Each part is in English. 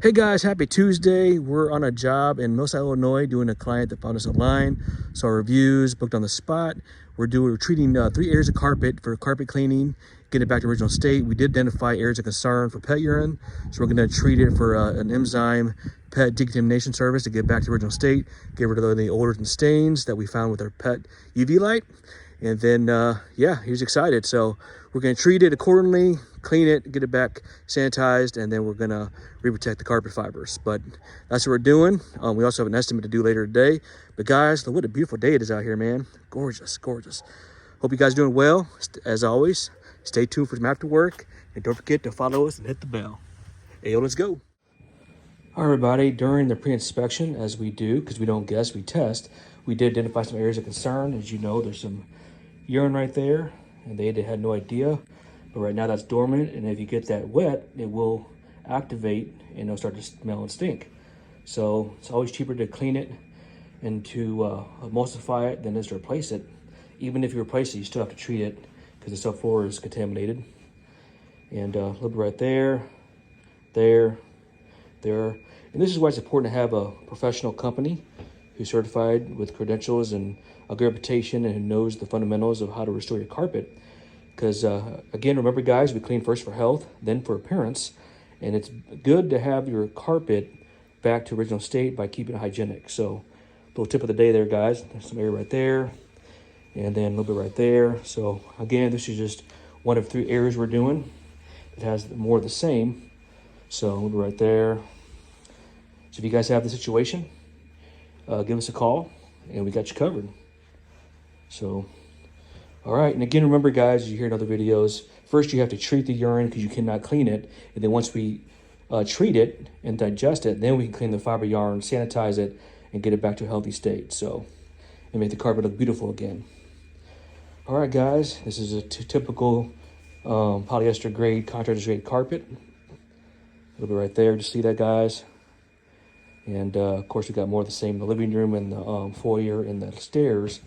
Hey guys, happy Tuesday. We're on a job in Millstadt, Illinois, doing a client that found us online, saw reviews, booked on the spot. We're treating 3 areas of carpet for carpet cleaning, get it back to original state. We did identify areas of concern for pet urine, so we're going to treat it for an enzyme pet decontamination service to get back to original state, get rid of the odors and stains that we found with our pet UV light. And then, yeah, he's excited. So we're going to treat it accordingly, clean it, get it back sanitized, and then we're going to reprotect the carpet fibers. But that's what we're doing. We also have an estimate to do later today. But guys, what a beautiful day it is out here, man. Gorgeous, gorgeous. Hope you guys are doing well. As always, stay tuned for some after work. And don't forget to follow us and hit the bell. Hey, let's go. All right, everybody, during the pre-inspection, as we do, because we don't guess, we test, we did identify some areas of concern. As you know, there's some urine right there, and they had no idea. But right now that's dormant, and if you get that wet, it will activate and it'll start to smell and stink. So it's always cheaper to clean it and to emulsify it than it is to replace it. Even if you replace it, you still have to treat it because the subfloor is contaminated. And a little bit right there, there. And this is why it's important to have a professional company who's certified with credentials and a good reputation and who knows the fundamentals of how to restore your carpet. Because again, remember guys, we clean first for health, then for appearance. And it's good to have your carpet back to original state by keeping it hygienic. So little tip of the day there, guys. There's some area right there and then a little bit right there. So again, this is just one of 3 areas we're doing. It has more of the same. So a little bit right there. So if you guys have the situation, give us a call and we got you covered. So, all right. And again, remember guys, you hear in other videos, first you have to treat the urine because you cannot clean it. And then once we treat it and digest it, then we can clean the fiber yarn, sanitize it, and get it back to a healthy state. So, and make the carpet look beautiful again. All right, guys, this is a typical polyester grade, contractor's grade carpet. A little bit right there, just see that, guys. And of course, we got more of the same in the living room and the foyer and the stairs.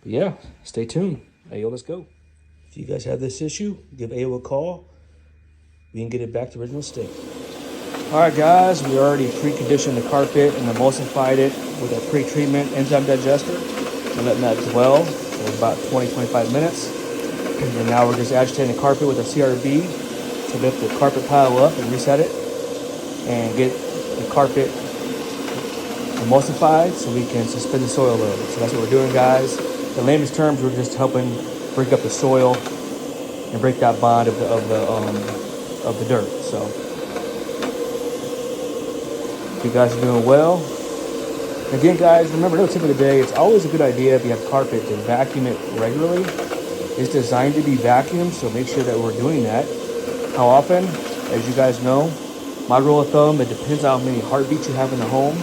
But yeah, stay tuned. Hey, let's go. If you guys have this issue, give AO a call. We can get it back to original state. All right, guys, we already preconditioned the carpet and emulsified it with a pre-treatment enzyme digester and letting that dwell for about 20-25 minutes. And now we're just agitating the carpet with a CRB to lift the carpet pile up and reset it and get the carpet emulsified so we can suspend the soil load. So that's what we're doing, guys. In layman's terms, we're just helping break up the soil and break that bond of the dirt. So you guys are doing well. Again, guys, remember, another tip of the day, it's always a good idea if you have carpet to vacuum it regularly. It's designed to be vacuumed, so make sure that we're doing that. How often? As you guys know, my rule of thumb, it depends on how many heartbeats you have in the home.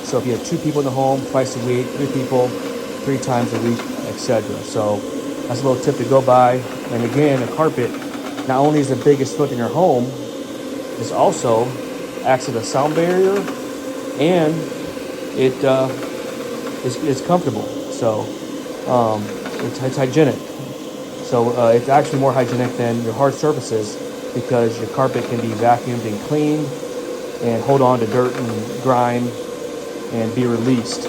So if you have 2 people in the home, twice a week, 3 people, 3 times a week, etc. So that's a little tip to go by. And again, a carpet not only is the biggest foot in your home, it also acts as a sound barrier and it's comfortable. So it's hygienic. So it's actually more hygienic than your hard surfaces because your carpet can be vacuumed and cleaned and hold on to dirt and grime and be released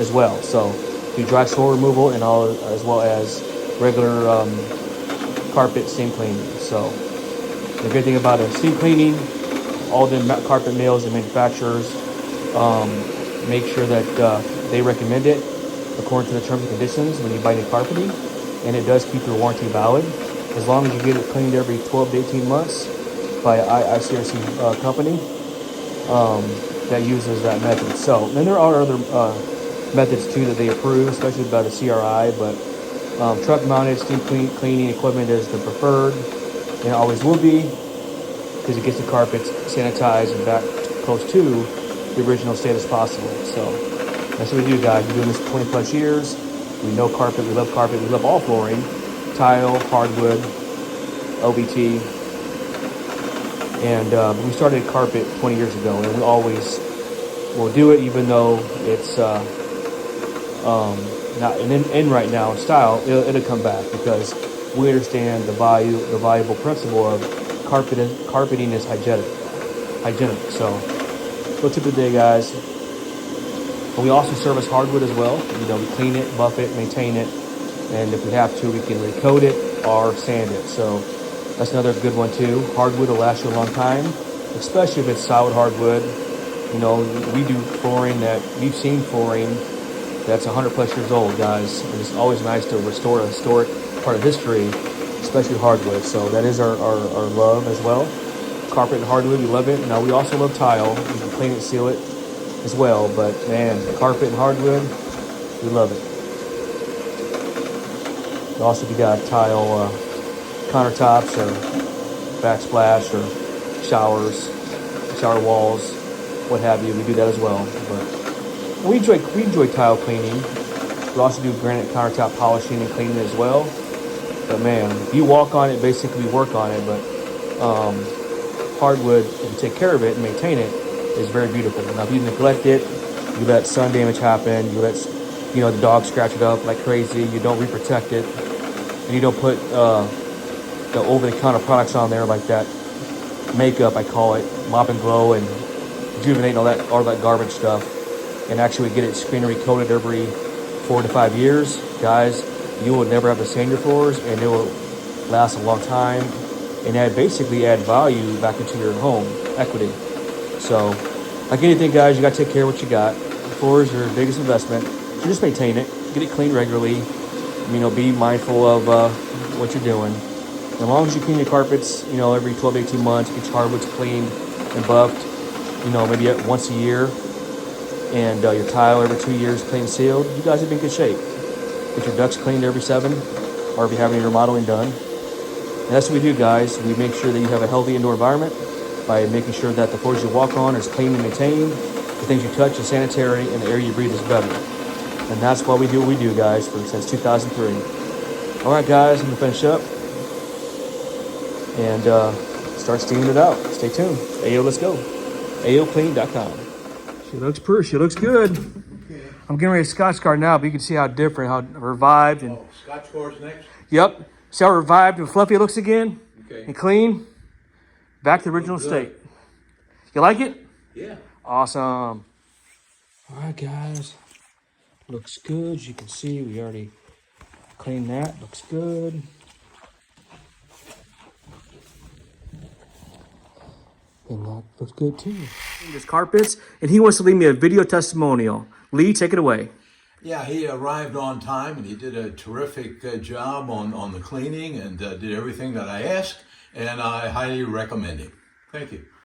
as well. So do dry soil removal and all, as well as regular carpet steam cleaning. So the good thing about a steam cleaning, all the carpet mills and manufacturers make sure that they recommend it according to the terms and conditions when you buy new carpeting, and it does keep your warranty valid as long as you get it cleaned every 12 to 18 months by an ICRC company that uses that method. So then there are other methods too that they approve, especially by the CRI, but truck mounted steam cleaning equipment is the preferred and it always will be because it gets the carpets sanitized and back close to the original state as possible. So that's what we do, guys. We're doing this for 20 plus years. We know carpet, we love all flooring, tile, hardwood, LVT. And we started carpet 20 years ago, and we always will do it, even though it's not in right now in style. It'll come back because we understand the valuable principle of carpeting is hygienic. hygienic. So, little tip of the day, guys. But we also service hardwood as well. You know, we clean it, buff it, maintain it, and if we have to, we can recoat it or sand it. So that's another good one too. Hardwood will last you a long time, especially if it's solid hardwood. You know, we do flooring that, we've seen flooring that's 100+ years old, guys. And it's always nice to restore a historic part of history, especially hardwood. So that is our love as well. Carpet and hardwood, we love it. Now we also love tile. We can clean it, seal it as well. But man, carpet and hardwood, we love it. Also, if you got tile countertops or backsplash or showers, shower walls, what have you, we do that as well. But we enjoy tile cleaning. We also do granite countertop polishing and cleaning as well. But man, if you walk on it, basically we work on it. But hardwood, if you take care of it and maintain it, is very beautiful. Now, if you neglect it, you let sun damage happen, you let the dog scratch it up like crazy, you don't reprotect it, and you don't put the over-the-counter products on there like that makeup, I call it, Mop and Glow and Rejuvenate and all that garbage stuff, and actually get it screen recoated every 4 to 5 years, guys, you will never have to sand your floors, and it will last a long time, and basically add value back into your home, equity. So, like anything, guys, you got to take care of what you got. Floors are your biggest investment. So just maintain it, get it cleaned regularly. You know, be mindful of what you're doing. As long as you clean your carpets, you know, every 12 to 18 months, get your hardwoods cleaned and buffed, you know, maybe once a year, and your tile every 2 years, clean and sealed, you guys will be in good shape. Get your ducts cleaned every 7, or if you have any remodeling done. And that's what we do, guys. We make sure that you have a healthy indoor environment by making sure that the floors you walk on is clean and maintained, the things you touch is sanitary, and the air you breathe is better. And that's why we do what we do, guys, since 2003. All right, guys, I'm gonna finish up and start steaming it out. Stay tuned. AO, let's go. AOCleaning.com. She looks pretty. She looks good. Okay. I'm getting ready to Scotch guard now, but you can see how different, how revived. And 𝐬𝐮𝐬𝐜𝐫𝐬 next. Yep. See how revived and fluffy it looks again? Okay. And clean. Back to the original state. You like it? Yeah. Awesome. All right, guys. Looks good. As you can see, we already cleaned that. Looks good. And that looks good too. His carpets, and he wants to leave me a video testimonial. Lee, take it away. Yeah, he arrived on time and he did a terrific job on the cleaning and did everything that I asked, and I highly recommend him. Thank you.